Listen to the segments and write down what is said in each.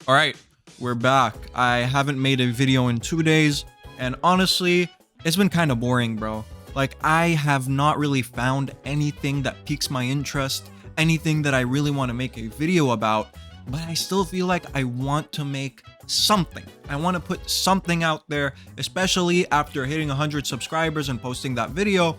All right, we're back. I haven't made a video in 2 days, and honestly, it's been kind of boring, bro. Like, I have not really found anything that piques my interest, anything that I really want to make a video about, but I still feel like I want to make something. I want to put something out there, especially after hitting 100 subscribers and posting that video.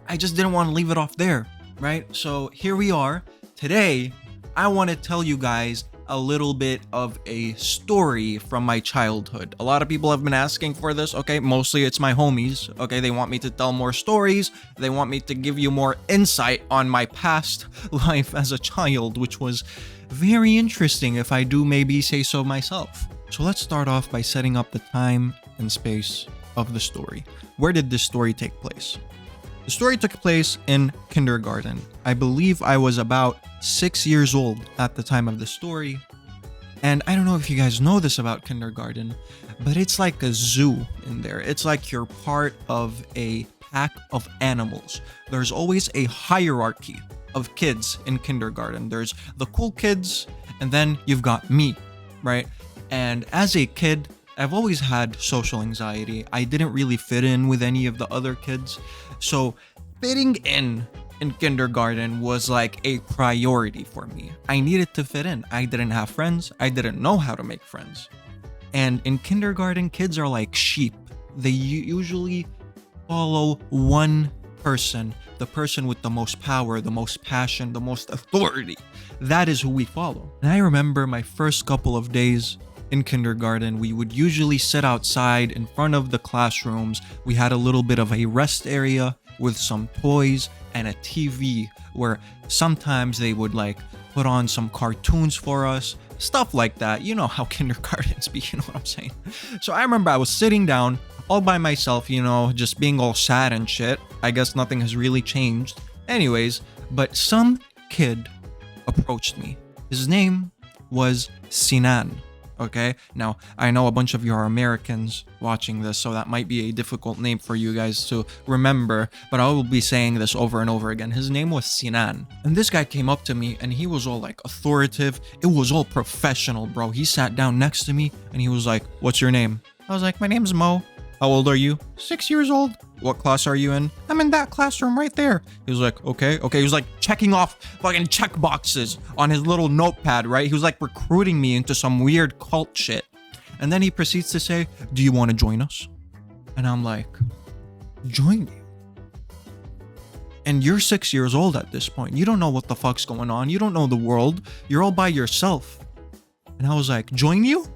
I just didn't want to leave it off there, right? So here we are. Today, I want to tell you guys a little bit of a story from my childhood. A lot of people have been asking for this, okay? Mostly it's my homies, okay? They want me to tell more stories. They want me to give you more insight on my past life as a child, which was very interesting if I do maybe say so myself. So let's start off by setting up the time and space of the story. Where did this story take place? The story took place in kindergarten. I believe I was about 6 years old at the time of the story. And I don't know if you guys know this about kindergarten, but it's like a zoo in there. It's like you're part of a pack of animals. There's always a hierarchy of kids in kindergarten. There's the cool kids, and then you've got me, right? And as a kid, I've always had social anxiety. I didn't really fit in with any of the other kids. So fitting in kindergarten was like a priority for me. I needed to fit in. I didn't have friends. I didn't know how to make friends. And in kindergarten, kids are like sheep. They usually follow one person, the person with the most power, the most passion, the most authority. That is who we follow. And I remember my first couple of days in kindergarten, we would usually sit outside in front of the classrooms. We had a little bit of a rest area with some toys and a TV where sometimes they would like put on some cartoons for us, stuff like that. You know how kindergartens be, you know what I'm saying? So I remember I was sitting down all by myself, you know, just being all sad and shit. I guess nothing has really changed. Anyways, but some kid approached me. His name was Sinan. Okay, now I know a bunch of you are Americans watching this, so that might be a difficult name for you guys to remember, but I will be saying this over and over again. His name was Sinan, and this guy came up to me and he was all like authoritative. It was all professional, bro. He sat down next to me and he was like, "What's your name?" I was like, "My name's Mo." "How old are you?" 6 years old. "What class are you in?" "I'm in that classroom right there." He was like, okay. He was like checking off fucking check boxes on his little notepad, right? He was like recruiting me into some weird cult shit. And then he proceeds to say, "Do you want to join us?" And I'm like, "Join you?" And you're 6 years old at this point. You don't know what the fuck's going on. You don't know the world. You're all by yourself. And I was like, "Join you?"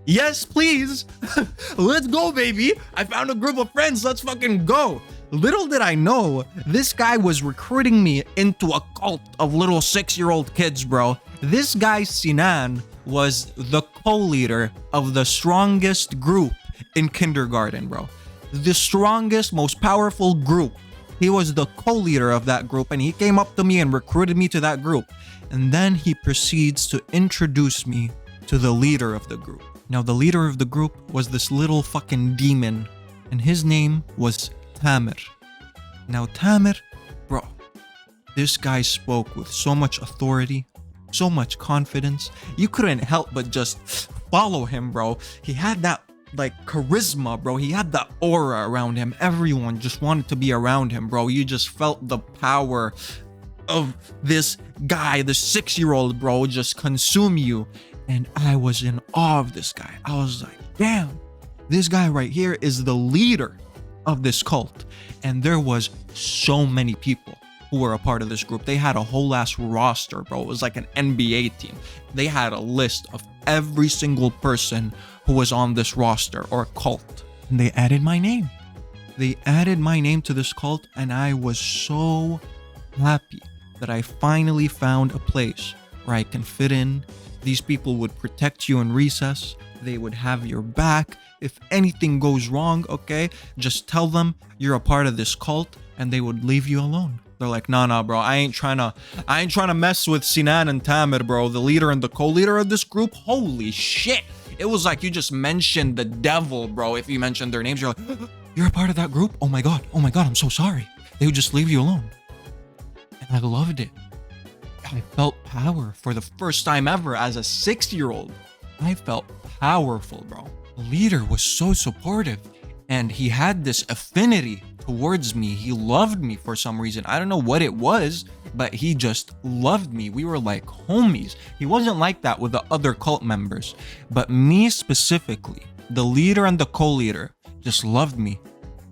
"Yes, please." "Let's go, baby. I found a group of friends. Let's fucking go." Little did I know, this guy was recruiting me into a cult of little 6-year-old kids, bro. This guy, Sinan, was the co-leader of the strongest group in kindergarten, bro. The strongest, most powerful group. He was the co-leader of that group, and he came up to me and recruited me to that group. And then he proceeds to introduce me to the leader of the group. Now, the leader of the group was this little fucking demon, and his name was Tamer. Now, Tamer, bro, this guy spoke with so much authority, so much confidence. You couldn't help but just follow him, bro. He had that, like, charisma, bro. He had that aura around him. Everyone just wanted to be around him, bro. You just felt the power of this guy, the 6-year-old, bro, just consume you. And I was in awe of this guy. I was like, damn, this guy right here is the leader of this cult. And there was so many people who were a part of this group. They had a whole ass roster, bro. It was like an NBA team. They had a list of every single person who was on this roster or cult. And they added my name. They added my name to this cult, and I was so happy that I finally found a place where I can fit in. These people would protect you in recess. They would have your back. If anything goes wrong, okay, just tell them you're a part of this cult and they would leave you alone. They're like, nah, bro, I ain't trying to mess with Sinan and Tamer, bro, the leader and the co-leader of this group. Holy shit. It was like you just mentioned the devil, bro. If you mentioned their names, you're like, you're a part of that group? Oh my God, I'm so sorry. They would just leave you alone. And I loved it. I felt power for the first time ever as a 6-year-old. I felt powerful, bro. The leader was so supportive, and he had this affinity towards me. He loved me for some reason. I don't know what it was, but he just loved me. We were like homies. He wasn't like that with the other cult members, but me specifically, the leader and the co-leader just loved me.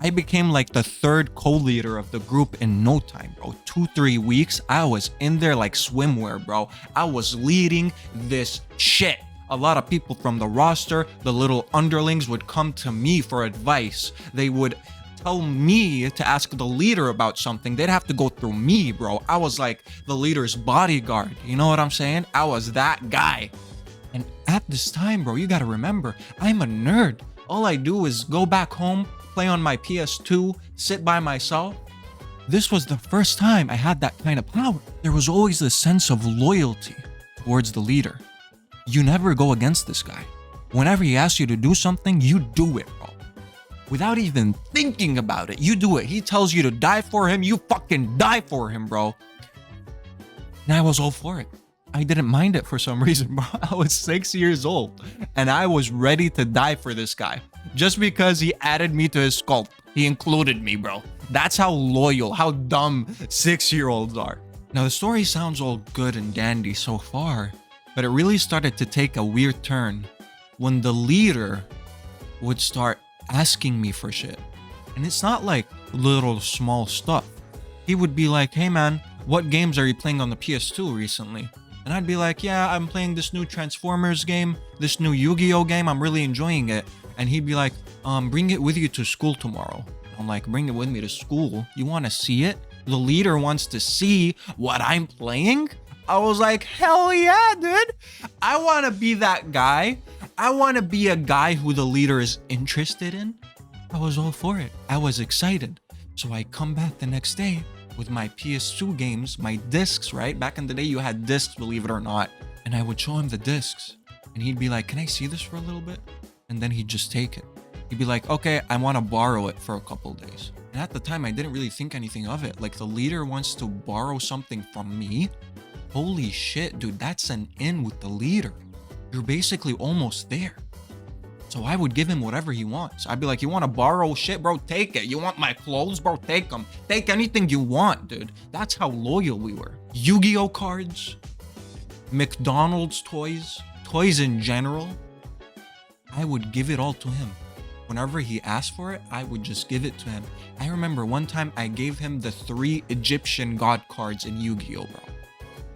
I became like the third co-leader of the group in no time, bro. 2-3 weeks, I was in there like swimwear, bro. I was leading this shit. A lot of people from the roster, the little underlings, would come to me for advice. They would tell me to ask the leader about something. They'd have to go through me, bro. I was like the leader's bodyguard. You know what I'm saying? I was that guy. And at this time, bro, you gotta remember, I'm a nerd. All I do is go back home, play on my PS2, sit by myself. This was the first time I had that kind of power. There was always this sense of loyalty towards the leader. You never go against this guy. Whenever he asks you to do something, you do it, bro. Without even thinking about it, you do it. He tells you to die for him, you fucking die for him, bro. And I was all for it. I didn't mind it for some reason, bro. I was 6 years old and I was ready to die for this guy. Just because he added me to his cult. He included me, bro. That's how loyal, how dumb 6-year-olds are. Now the story sounds all good and dandy so far, but it really started to take a weird turn when the leader would start asking me for shit. And it's not like little small stuff. He would be like, hey man, what games are you playing on the PS2 recently? And I'd be like, yeah, I'm playing this new Transformers game, this new Yu-Gi-Oh game, I'm really enjoying it. And he'd be like, bring it with you to school tomorrow. I'm like, bring it with me to school? You want to see it? The leader wants to see what I'm playing? I was like, hell yeah, dude. I want to be that guy. I want to be a guy who the leader is interested in. I was all for it. I was excited. So I come back the next day with my PS2 games, my discs, right? Back in the day, you had discs, believe it or not. And I would show him the discs. And he'd be like, can I see this for a little bit? And then he'd just take it. He'd be like, okay, I want to borrow it for a couple days. And at the time, I didn't really think anything of it. Like, the leader wants to borrow something from me? Holy shit, dude, that's an in with the leader. You're basically almost there. So I would give him whatever he wants. I'd be like, you want to borrow shit, bro? Take it. You want my clothes, bro? Take them. Take anything you want, dude. That's how loyal we were. Yu-Gi-Oh cards, McDonald's toys, toys in general. I would give it all to him. Whenever he asked for it, I would just give it to him. I remember one time I gave him the 3 Egyptian god cards in Yu-Gi-Oh, bro.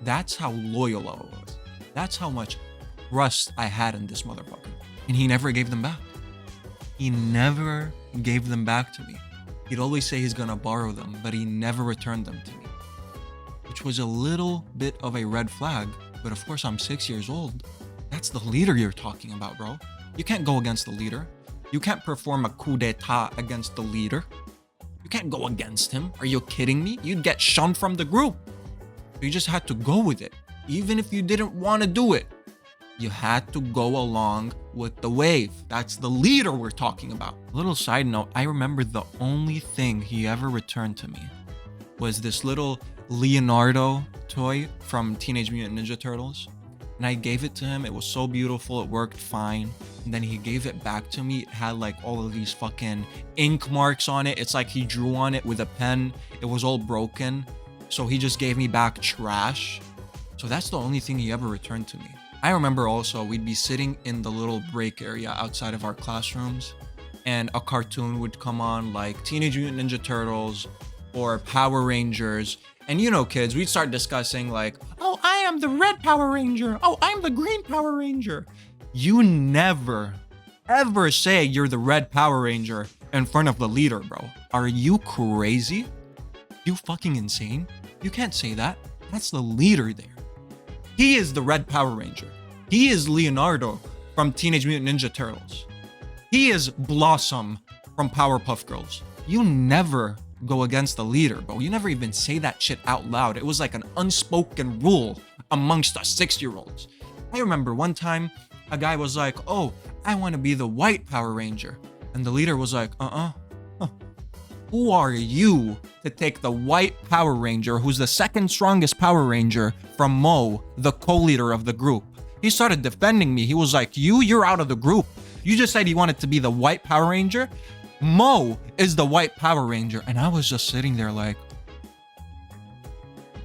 That's how loyal I was. That's how much trust I had in this motherfucker. And he never gave them back. He never gave them back to me. He'd always say he's gonna borrow them, but he never returned them to me. Which was a little bit of a red flag, but of course I'm 6 years old. That's the leader you're talking about, bro. You can't go against the leader. You can't perform a coup d'etat against the leader. You can't go against him. Are you kidding me? You'd get shunned from the group. You just had to go with it. Even if you didn't want to do it, you had to go along with the wave. That's the leader we're talking about. Little side note, I remember the only thing he ever returned to me was this little Leonardo toy from Teenage Mutant Ninja Turtles. And I gave it to him. It was so beautiful. It worked fine. And then he gave it back to me. It had like all of these fucking ink marks on it. It's like he drew on it with a pen. It was all broken. So he just gave me back trash. So that's the only thing he ever returned to me. I remember also we'd be sitting in the little break area outside of our classrooms and a cartoon would come on like Teenage Mutant Ninja Turtles or Power Rangers. And you know, kids, we'd start discussing like, oh, I am the red Power Ranger. Oh, I'm the green Power Ranger. You never, ever say you're the red Power Ranger in front of the leader, bro. Are you crazy? You fucking insane? You can't say that. That's the leader there. He is the red Power Ranger. He is Leonardo from Teenage Mutant Ninja Turtles. He is Blossom from Powerpuff Girls. You never go against the leader, bro. You never even say that shit out loud. It was like an unspoken rule amongst us 6-year-olds. I remember one time a guy was like, oh, I want to be the white Power Ranger. And the leader was like, who are you to take the white Power Ranger, who's the second strongest Power Ranger, from Mo, the co-leader of the group? He started defending me. He was like, you're out of the group. You just said you wanted to be the white Power Ranger. Mo is the white Power Ranger. And I was just sitting there like,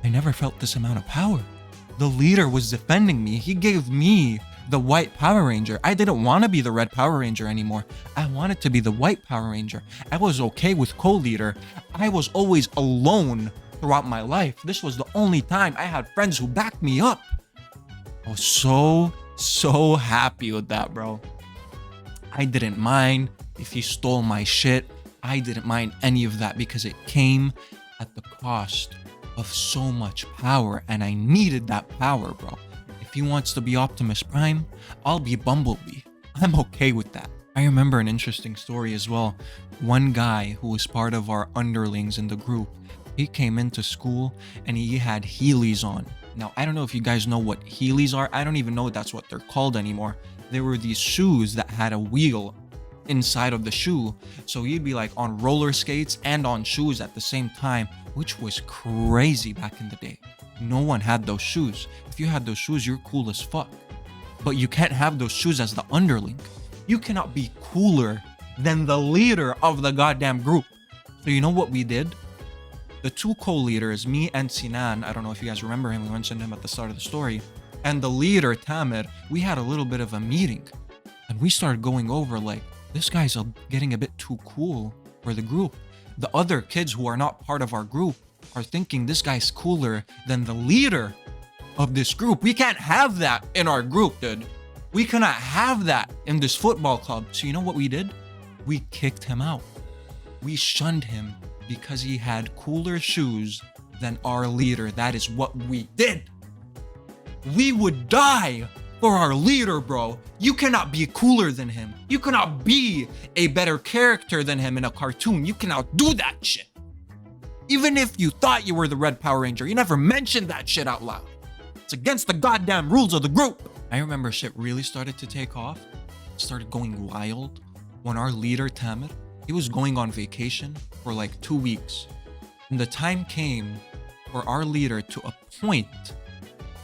I never felt this amount of power. The leader was defending me. He gave me the white Power Ranger. I didn't want to be the red Power Ranger anymore. I wanted to be the white Power Ranger. I was okay with co-leader. I was always alone throughout my life. This was the only time I had friends who backed me up. I was so happy with that, bro. I didn't mind if he stole my shit. I didn't mind any of that because it came at the cost of so much power, and I needed that power, bro. If he wants to be Optimus Prime, I'll be Bumblebee. I'm okay with that. I remember an interesting story as well. One guy who was part of our underlings in the group, he came into school and he had Heelys on. Now, I don't know if you guys know what Heelys are. I don't even know if that's what they're called anymore. They were these shoes that had a wheel inside of the shoe. So you'd be like on roller skates and on shoes at the same time, which was crazy back in the day. No one had those shoes. If you had those shoes, you're cool as fuck. But you can't have those shoes as the underling. You cannot be cooler than the leader of the goddamn group. So you know what we did? The two co-leaders, me and Sinan, I don't know if you guys remember him, we mentioned him at the start of the story, and the leader, Tamer, we had a little bit of a meeting. And we started going over like, this guy's getting a bit too cool for the group. The other kids who are not part of our group are thinking this guy's cooler than the leader of this group. We can't have that in our group, dude. We cannot have that in this football club. So you know what we did? We kicked him out. We shunned him because he had cooler shoes than our leader. That is what we did. We would die for our leader, bro. You cannot be cooler than him. You cannot be a better character than him in a cartoon. You cannot do that shit. Even if you thought you were the Red Power Ranger, you never mentioned that shit out loud. It's against the goddamn rules of the group. I remember shit really started to take off, started going wild when our leader, Tamer, he was going on vacation for like 2 weeks. And the time came for our leader to appoint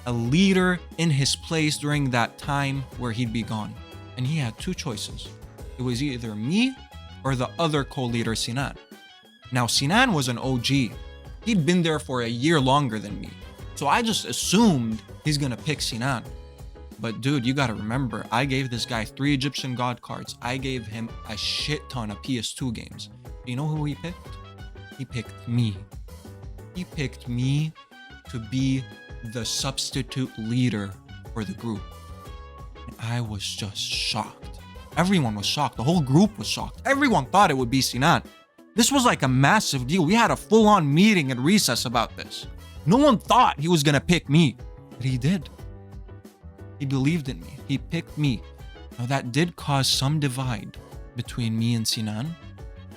a leader in his place during that time where he'd be gone. And he had two choices. It was either me or the other co-leader, Sinan. Now, Sinan was an OG. He'd been there for a year longer than me. So I just assumed he's gonna pick Sinan. But dude, you gotta remember, I gave this guy 3 Egyptian God cards. I gave him a shit ton of PS2 games. You know who he picked? He picked me. He picked me to be the substitute leader for the group. And I was just shocked. Everyone was shocked. The whole group was shocked. Everyone thought it would be Sinan. This was like a massive deal. We had a full-on meeting at recess about this. No one thought he was gonna pick me, but he did. He believed in me. He picked me. Now that did cause some divide between me and Sinan,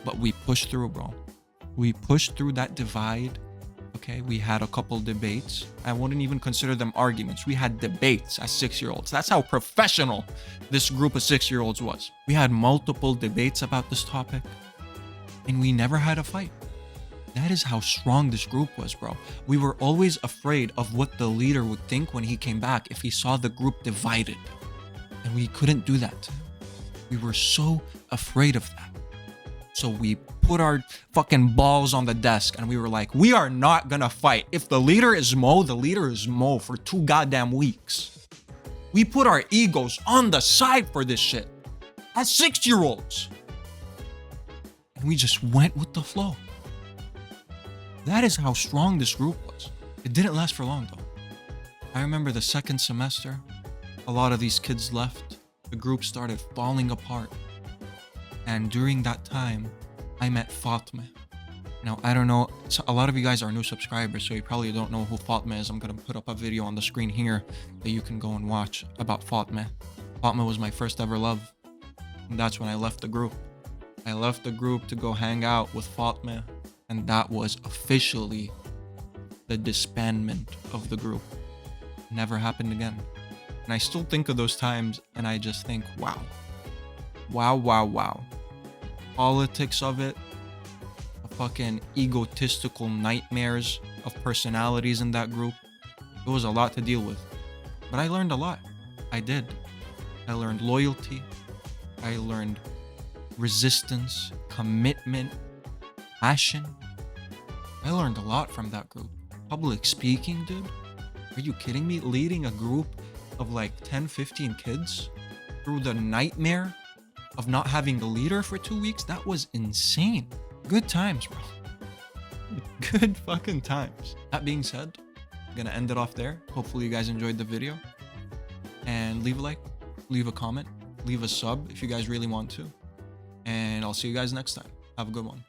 but we pushed through, bro. We pushed through that divide. Okay, we had a couple debates. I wouldn't even consider them arguments. We had debates as 6-year-olds. That's how professional this group of 6-year-olds was. We had multiple debates about this topic, and we never had a fight. That is how strong this group was, bro. We were always afraid of what the leader would think when he came back if he saw the group divided. And we couldn't do that. We were so afraid of that. So we put our fucking balls on the desk and we were like, we are not gonna fight. If the leader is Mo, the leader is Mo for 2 goddamn weeks. We put our egos on the side for this shit as 6-year-olds. And we just went with the flow. That is how strong this group was. It didn't last for long though. I remember the second semester, a lot of these kids left. The group started falling apart. And during that time, I met Fatma. Now, I don't know, a lot of you guys are new subscribers, so you probably don't know who Fatma is. I'm gonna put up a video on the screen here that you can go and watch about Fatma. Fatma was my first ever love. And that's when I left the group. I left the group to go hang out with Fatma. And that was officially the disbandment of the group. Never happened again. And I still think of those times and I just think, wow. Wow, wow, wow. Politics of it, the fucking egotistical nightmares of personalities in that group. It was a lot to deal with. But I learned a lot. I did. I learned loyalty. I learned resistance, commitment, passion. I learned a lot from that group. Public speaking, dude. Are you kidding me? Leading a group of like 10, 15 kids through the nightmare of not having a leader for 2 weeks? That was insane. Good times, bro. Good fucking times. That being said, I'm gonna end it off there. Hopefully you guys enjoyed the video. And leave a like, leave a comment, leave a sub if you guys really want to. And I'll see you guys next time. Have a good one.